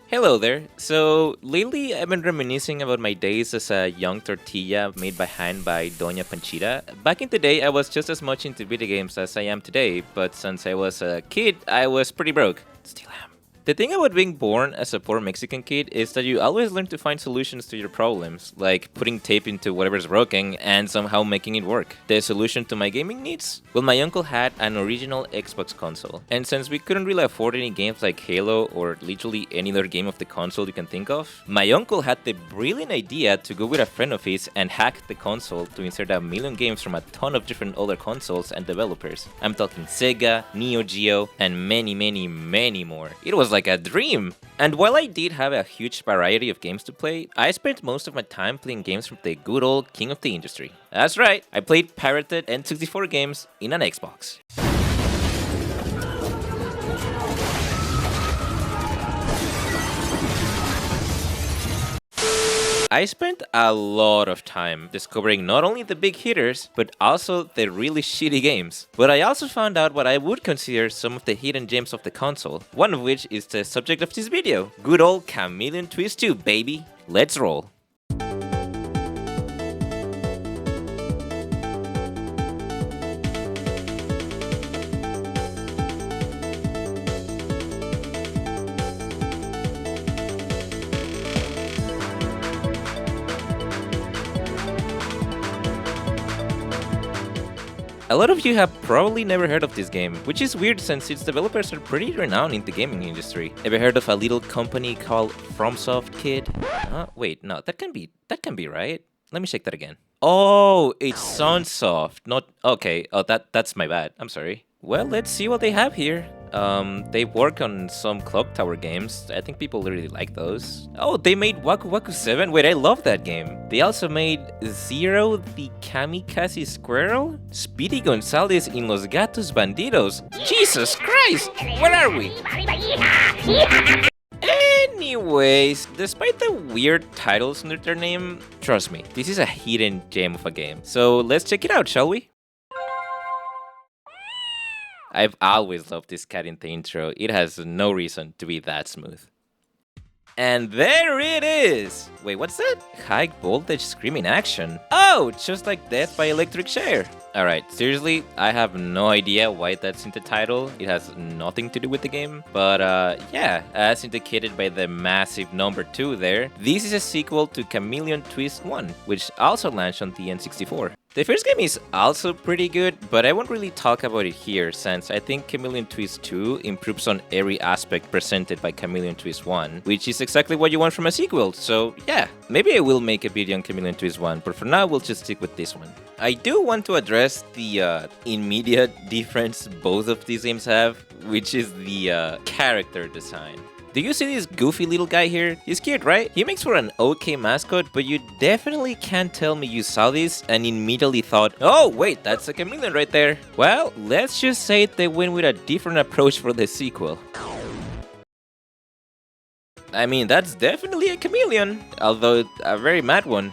Hello there. So lately I've been reminiscing about my days as a young tortilla made by hand by Doña Panchita. Back in the day I was just as much into video games as I am today, but since I was a kid I was pretty broke. Still am. The thing about being born as a poor Mexican kid is that you always learn to find solutions to your problems, like putting tape into whatever's broken and somehow making it work. The solution to my gaming needs? Well, my uncle had an original Xbox console, and since we couldn't really afford any games like Halo or literally any other game of the console you can think of, my uncle had the brilliant idea to go with a friend of his and hack the console to insert a million games from a ton of different other consoles and developers. I'm talking Sega, Neo Geo, and many more. It was like a dream! And while I did have a huge variety of games to play, I spent most of my time playing games from the good old king of the industry. That's right, I played pirated N64 games in an Xbox. I spent a lot of time discovering not only the big hitters, but also the really shitty games. But I also found out what I would consider some of the hidden gems of the console, one of which is the subject of this video. Good old Chameleon Twist 2, baby! Let's roll! A lot of you have probably never heard of this game, which is weird since its developers are pretty renowned in the gaming industry. Ever heard of a little company called FromSoft, kid? Wait, no, that can be right. Let me check that again. Oh, it's Sunsoft, not... Okay, that's my bad, I'm sorry. Well, let's see what they have here. They work on some Clock Tower games. I think people really like those. Oh, they made Waku Waku 7? Wait, I love that game. They also made Zero the Kamikaze Squirrel? Speedy Gonzalez in Los Gatos Bandidos. Jesus Christ! Where are we? Anyways, despite the weird titles under their name, trust me, this is a hidden gem of a game. So let's check it out, shall we? I've always loved this cat in the intro. It has no reason to be that smooth. And there it is! Wait, what's that? High voltage screaming action. Oh, just like Death by Electric Chair. Alright, seriously, I have no idea why that's in the title. It has nothing to do with the game. But yeah, as indicated by the massive number 2 there, this is a sequel to Chameleon Twist 1, which also launched on the N64. The first game is also pretty good, but I won't really talk about it here since I think Chameleon Twist 2 improves on every aspect presented by Chameleon Twist 1, which is exactly what you want from a sequel, so yeah. Maybe I will make a video on Chameleon Twist 1, but for now we'll just stick with this one. I do want to address the immediate difference both of these games have, which is the character design. Do you see this goofy little guy here? He's cute, right? He makes for an okay mascot, but you definitely can't tell me you saw this and immediately thought, oh wait, that's a chameleon right there. Well, let's just say they went with a different approach for the sequel. I mean, that's definitely a chameleon, although a very mad one.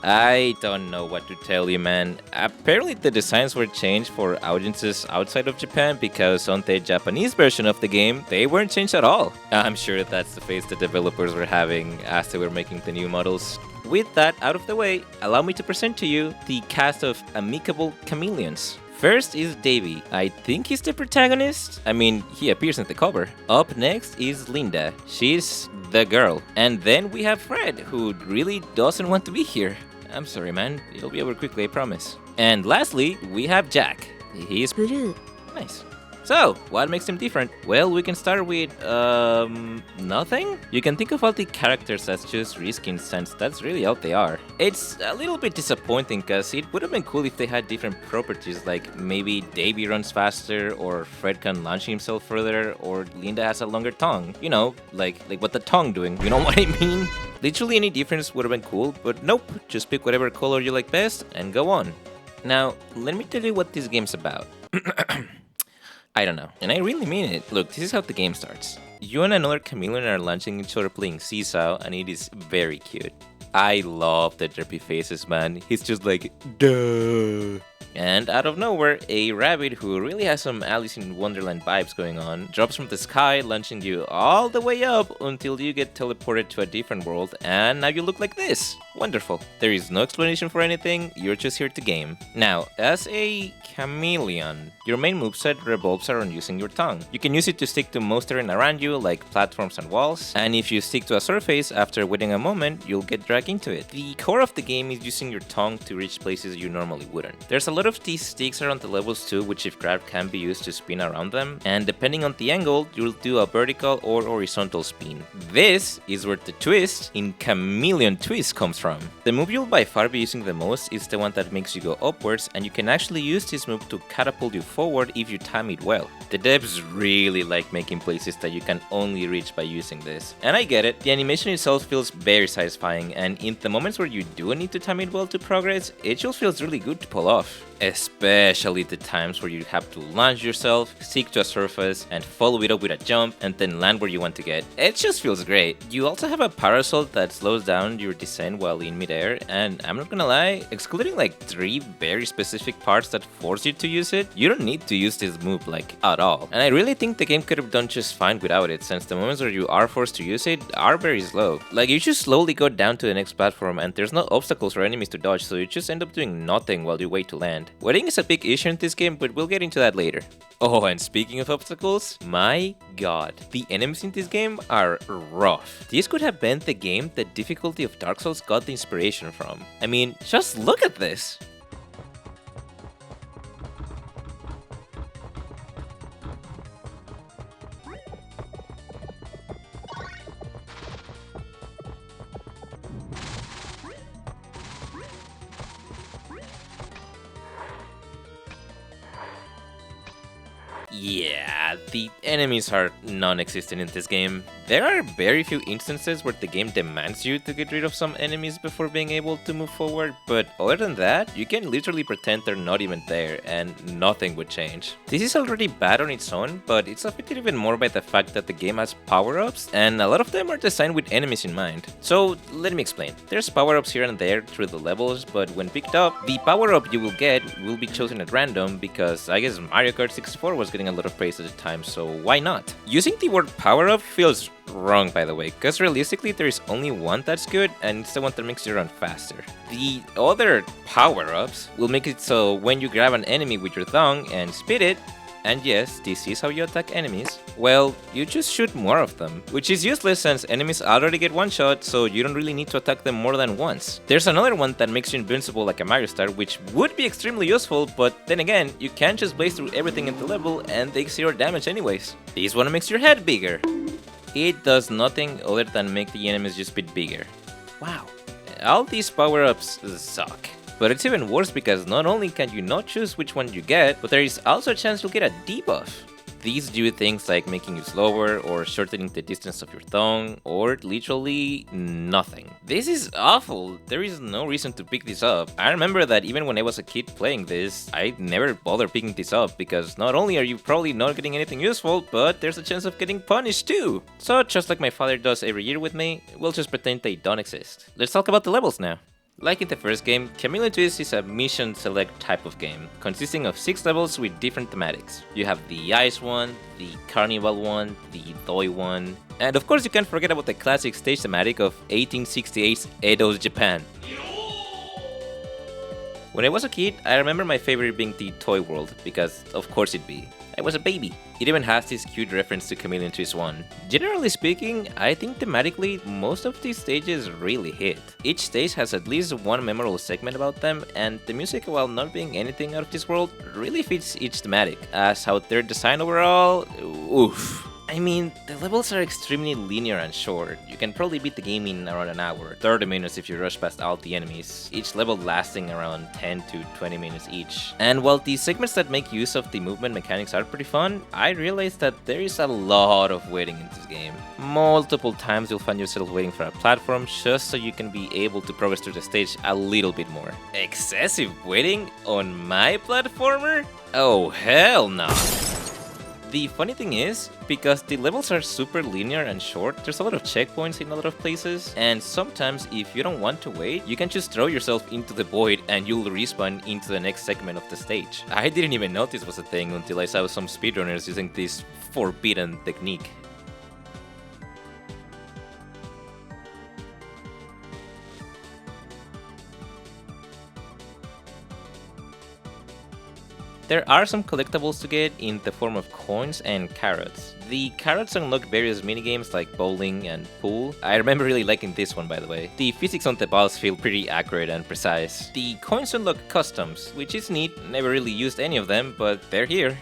I don't know what to tell you, man. Apparently the designs were changed for audiences outside of Japan because on the Japanese version of the game, they weren't changed at all. I'm sure that's the face the developers were having as they were making the new models. With that out of the way, allow me to present to you the cast of amicable chameleons. First is Davey. I think he's the protagonist. I mean, he appears in the cover. Up next is Linda. She's the girl. And then we have Fred, who really doesn't want to be here. I'm sorry, man. It'll be over quickly, I promise. And lastly, we have Jack. He's blue. Nice. So, what makes him different? Well, we can start with, nothing? You can think of all the characters as just reskins since that's really all they are. It's a little bit disappointing because it would have been cool if they had different properties, like maybe Davey runs faster, or Fred can launch himself further, or Linda has a longer tongue. You know, like what the tongue doing, you know what I mean? Literally any difference would have been cool, but nope, just pick whatever color you like best and go on. Now, let me tell you what this game's about. I don't know, and I really mean it. Look, this is how the game starts. You and another chameleon are launching each other playing Seesaw, and it is very cute. I love the derpy faces, man. He's just like, duh. And out of nowhere, a rabbit who really has some Alice in Wonderland vibes going on drops from the sky, launching you all the way up until you get teleported to a different world, and now you look like this. Wonderful. There is no explanation for anything, you're just here to game. Now, as a chameleon, your main moveset revolves around using your tongue. You can use it to stick to most terrain around you, like platforms and walls, and if you stick to a surface, after waiting a moment, you'll get dragged into it. The core of the game is using your tongue to reach places you normally wouldn't. There's a lot of these sticks around the levels too, which if grabbed can be used to spin around them, and depending on the angle, you'll do a vertical or horizontal spin. This is where the twist in Chameleon Twist comes from. The move you'll by far be using the most is the one that makes you go upwards, and you can actually use this move to catapult you forward if you time it well. The devs really like making places that you can only reach by using this. And I get it, the animation itself feels very satisfying, and in the moments where you do need to time it well to progress, it just feels really good to pull off. Especially the times where you have to launch yourself, stick to a surface, and follow it up with a jump, and then land where you want to get. It just feels great. You also have a parasol that slows down your descent while in midair, and I'm not gonna lie, excluding like 3 very specific parts that force you to use it, you don't need to use this move like at all. And I really think the game could have done just fine without it, since the moments where you are forced to use it are very slow. Like, you just slowly go down to the next platform, and there's no obstacles or enemies to dodge, so you just end up doing nothing while you wait to land. Waiting is a big issue in this game, but we'll get into that later. Oh, and speaking of obstacles, my god, the enemies in this game are rough. This could have been the game the difficulty of Dark Souls got the inspiration from. I mean, just look at this! Yeah, the enemies are non-existent in this game. There are very few instances where the game demands you to get rid of some enemies before being able to move forward, but other than that, you can literally pretend they're not even there and nothing would change. This is already bad on its own, but it's affected even more by the fact that the game has power-ups, and a lot of them are designed with enemies in mind. So let me explain. There's power-ups here and there through the levels, but when picked up, the power-up you will get will be chosen at random because I guess Mario Kart 64 was getting a lot of praise at the time, so why not? Using the word power-up feels wrong, by the way, because realistically there is only one that's good, and it's the one that makes you run faster. The other power-ups will make it so when you grab an enemy with your tongue and spit it, and yes, this is how you attack enemies, well, you just shoot more of them, which is useless since enemies already get one shot, so you don't really need to attack them more than once. There's another one that makes you invincible like a Mario Star, which would be extremely useful, but then again, you can't just blaze through everything in the level and take 0 damage anyways. This one makes your head bigger. It does nothing other than make the enemies just a bit bigger. Wow. All these power-ups suck. But it's even worse because not only can you not choose which one you get, but there is also a chance you'll get a debuff. These do things like making you slower, or shortening the distance of your tongue, or literally nothing. This is awful. There is no reason to pick this up. I remember that even when I was a kid playing this, I never bothered picking this up because not only are you probably not getting anything useful, but there's a chance of getting punished too. So just like my father does every year with me, we'll just pretend they don't exist. Let's talk about the levels now. Like in the first game, Chameleon Twist is a mission select type of game, consisting of 6 levels with different thematics. You have the ice one, the carnival one, the toy one, and of course you can't forget about the classic stage thematic of 1868's Edo's Japan. When I was a kid, I remember my favorite being the toy world, because of course it'd be. I was a baby. It even has this cute reference to Chameleon Twist 1. Generally speaking, I think thematically, most of these stages really hit. Each stage has at least one memorable segment about them, and the music, while not being anything out of this world, really fits each thematic. As how they're designed overall, oof. I mean, the levels are extremely linear and short. You can probably beat the game in around an hour, 30 minutes if you rush past all the enemies, each level lasting around 10 to 20 minutes each. And while the segments that make use of the movement mechanics are pretty fun, I realized that there is a lot of waiting in this game. Multiple times you'll find yourself waiting for a platform just so you can be able to progress through the stage a little bit more. Excessive waiting on my platformer? Oh hell no! The funny thing is, because the levels are super linear and short, there's a lot of checkpoints in a lot of places, and sometimes if you don't want to wait, you can just throw yourself into the void and you'll respawn into the next segment of the stage. I didn't even know this was a thing until I saw some speedrunners using this forbidden technique. There are some collectibles to get in the form of coins and carrots. The carrots unlock various minigames like bowling and pool. I remember really liking this one, by the way. The physics on the balls feel pretty accurate and precise. The coins unlock customs, which is neat. Never really used any of them, but they're here.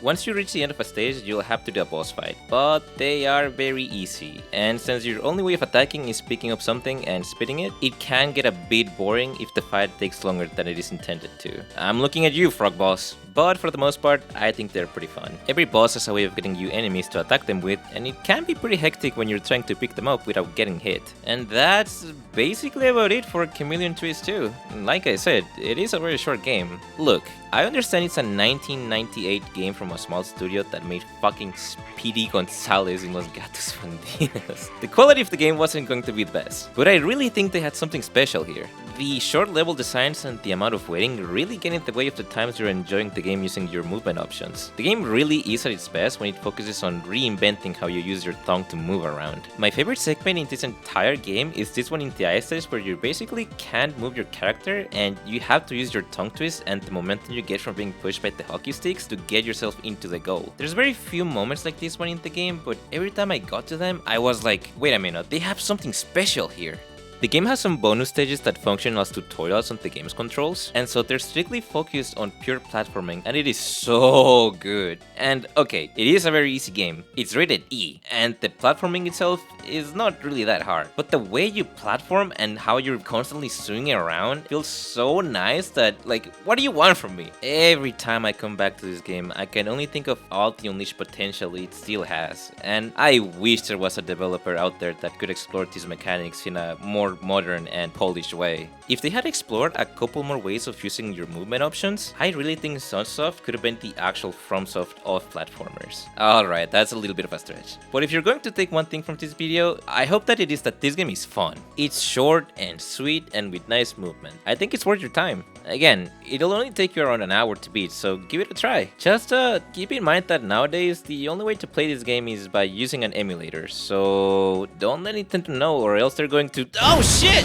Once you reach the end of a stage, you'll have to do a boss fight, but they are very easy. And since your only way of attacking is picking up something and spitting it, it can get a bit boring if the fight takes longer than it is intended to. I'm looking at you, frog boss. But for the most part, I think they're pretty fun. Every boss has a way of getting you enemies to attack them with, and it can be pretty hectic when you're trying to pick them up without getting hit. And that's basically about it for Chameleon Twist 2. Like I said, it is a very short game. Look, I understand it's a 1998 game from a small studio that made fucking Speedy Gonzales in Los Gatos Bandidos. The quality of the game wasn't going to be the best, but I really think they had something special here. The short level designs and the amount of waiting really get in the way of the times you're enjoying the game using your movement options. The game really is at its best when it focuses on reinventing how you use your tongue to move around. My favorite segment in this entire game is this one in the ice stage where you basically can't move your character and you have to use your tongue twist and the momentum you get from being pushed by the hockey sticks to get yourself into the goal. There's very few moments like this one in the game, but every time I got to them, I was like, wait a minute, they have something special here. The game has some bonus stages that function as tutorials on the game's controls, and so they're strictly focused on pure platforming, and it is so good. And okay, it is a very easy game. It's rated E, and the platforming itself is not really that hard. But the way you platform and how you're constantly swinging around feels so nice that, like, what do you want from me? Every time I come back to this game, I can only think of all the unleashed potential it still has, and I wish there was a developer out there that could explore these mechanics in a more modern and polished way. If they had explored a couple more ways of using your movement options, I really think Sunsoft could have been the actual FromSoft of platformers. Alright, that's a little bit of a stretch. But if you're going to take one thing from this video, I hope that it is that this game is fun. It's short and sweet and with nice movement. I think it's worth your time. Again, it'll only take you around an hour to beat, so give it a try. Just keep in mind that nowadays, the only way to play this game is by using an emulator, so don't let Nintendo know or else they're going to— OH SHIT!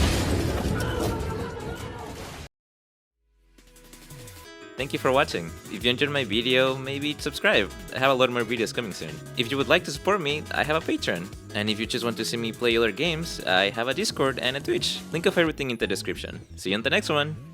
Thank you for watching. If you enjoyed my video, maybe subscribe. I have a lot more videos coming soon. If you would like to support me, I have a Patreon. And if you just want to see me play other games, I have a Discord and a Twitch. Link of everything in the description. See you in the next one!